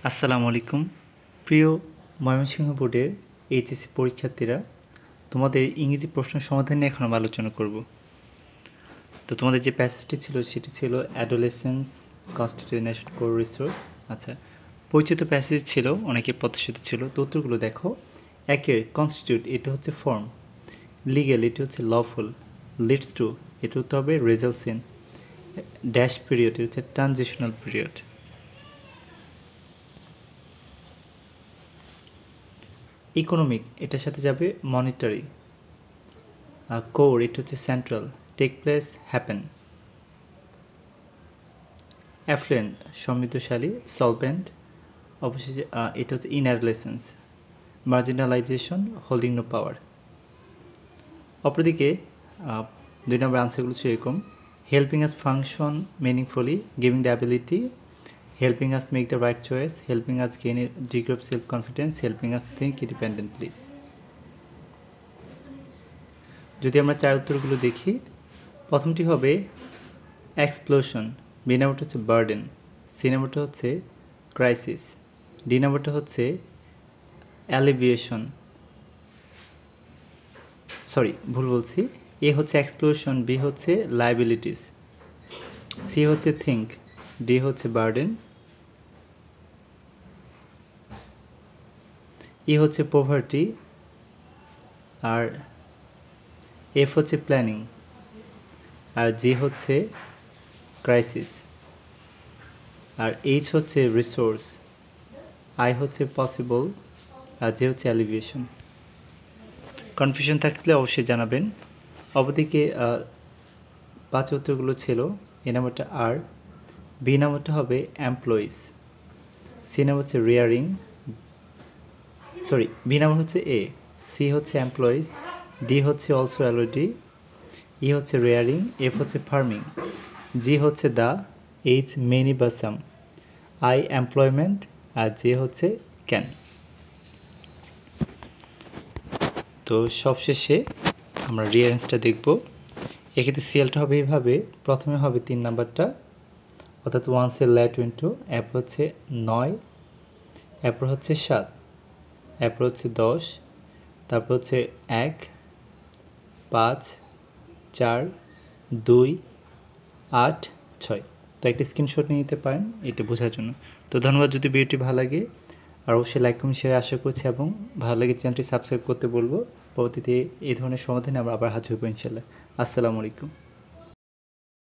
আসসালামু আলাইকুম প্রিয় ময়মনসিংহ বোর্ডের এইচএসসি পরীক্ষার্থীরা, তোমাদের ইংরেজি প্রশ্ন সমাধান নিয়ে এখন আমরা আলোচনা করব। তো তোমাদের যে প্যাসেজটি ছিল সেটি ছিল অ্যাডোলেসেন্স কনস্টিটিউশন কোর রিসোর্স। আচ্ছা, পরিচিত প্যাসেজ ছিল, অনেকে প্রত্যাশিত ছিল। তো উত্তরগুলো দেখো। একের কনস্টিটিউট, এটা হচ্ছে ফর্ম। লিগ্যাল, এটা হচ্ছে লফুল। লিডস টু, এটা হতে হবে রেজাল্টস ইন। ড্যাশ পিরিয়ড, এটা হচ্ছে ট্রানজিশনাল পিরিয়ড। ইকোনমিক, এটার সাথে যাবে মনিটারি। কোর, এটা হচ্ছে central. Take place, happen. Affluent, সমৃদ্ধশালী। সলভেন্ট, অবশেষে এটা হচ্ছে ইনঅ্যাডোলেসেন্স। মার্জিনালাইজেশন, হোল্ডিং নো পাওয়ার। অপরদিকে 2 নম্বর আনসারগুলো ছিল এরকম: helping us function meaningfully, giving the ability, helping us make the right choice, helping us gain a degree of self-confidence, helping us think independently. যদি আমরা চার উত্তরগুলো দেখি, প্রথমটি হবে এক্সপ্লোশন, বি নাম্বারটা হচ্ছে বার্ডেন, সি নাম্বারটা হচ্ছে ক্রাইসিস, ডি নাম্বারটা হচ্ছে অ্যালিভিয়েশন। ভুল বলছি। এ হচ্ছে এক্সপ্লোশন, বি হচ্ছে লাইবিলিটিস, সি হচ্ছে থিঙ্ক, ডি হচ্ছে বার্ডেন, ই হচ্ছে পভার্টি, আর এফ হচ্ছে প্ল্যানিং, আর জি হচ্ছে ক্রাইসিস, আর এইচ হচ্ছে রিসোর্স, আই হচ্ছে পসিবল, আর জে হচ্ছে অ্যালিভিয়েশন। কনফিউশন থাকলে অবশ্যই জানাবেন। অপরদিকে 5 উত্তরগুলো ছিল: এ নাম্বারটা আর, বি নাম্বারটা হবে এমপ্লয়িজ, সি নাম্বার হচ্ছে রেয়ারিং, বি নাম্বার হচ্ছে এ, সি হচ্ছে এমপ্লয়িজ, ডি হচ্ছে অলসো অলরেডি, ই হচ্ছে রেয়ারিং, এফ হচ্ছে ফার্মিং, জি হচ্ছে দ্য, এইচ মেনি বা সাম, আই এমপ্লয়মেন্ট, আর জে হচ্ছে ক্যান। তো সবশেষে আমরা রিয়ারেন্সটা দেখব। এক্ষেত্রে সিএলটা হবে এইভাবে: প্রথমে হবে 3 নাম্বারটা, অর্থাৎ 1 সেল ল্যাট ইন্টু, এরপর হচ্ছে 9, এরপর হচ্ছে 7, এরপর হচ্ছে 10, তারপর হচ্ছে 1, 5, 4, 2, 8, 6। তো একটা স্ক্রিনশট নিয়ে নিতে পারেন এটা বোঝার জন্য। তো ধন্যবাদ। যদি ভিডিওটি ভালো লাগে আর অবশ্যই লাইক কমেন্ট শেয়ার আশা করছি, এবং ভালো লাগে চ্যানেলটি সাবস্ক্রাইব করতে বলবো। পরবর্তীতে এই ধরনের সমাধানে আমরা আবার হাজির হবো ইনশাল্লাহ। আসসালামু আলাইকুম।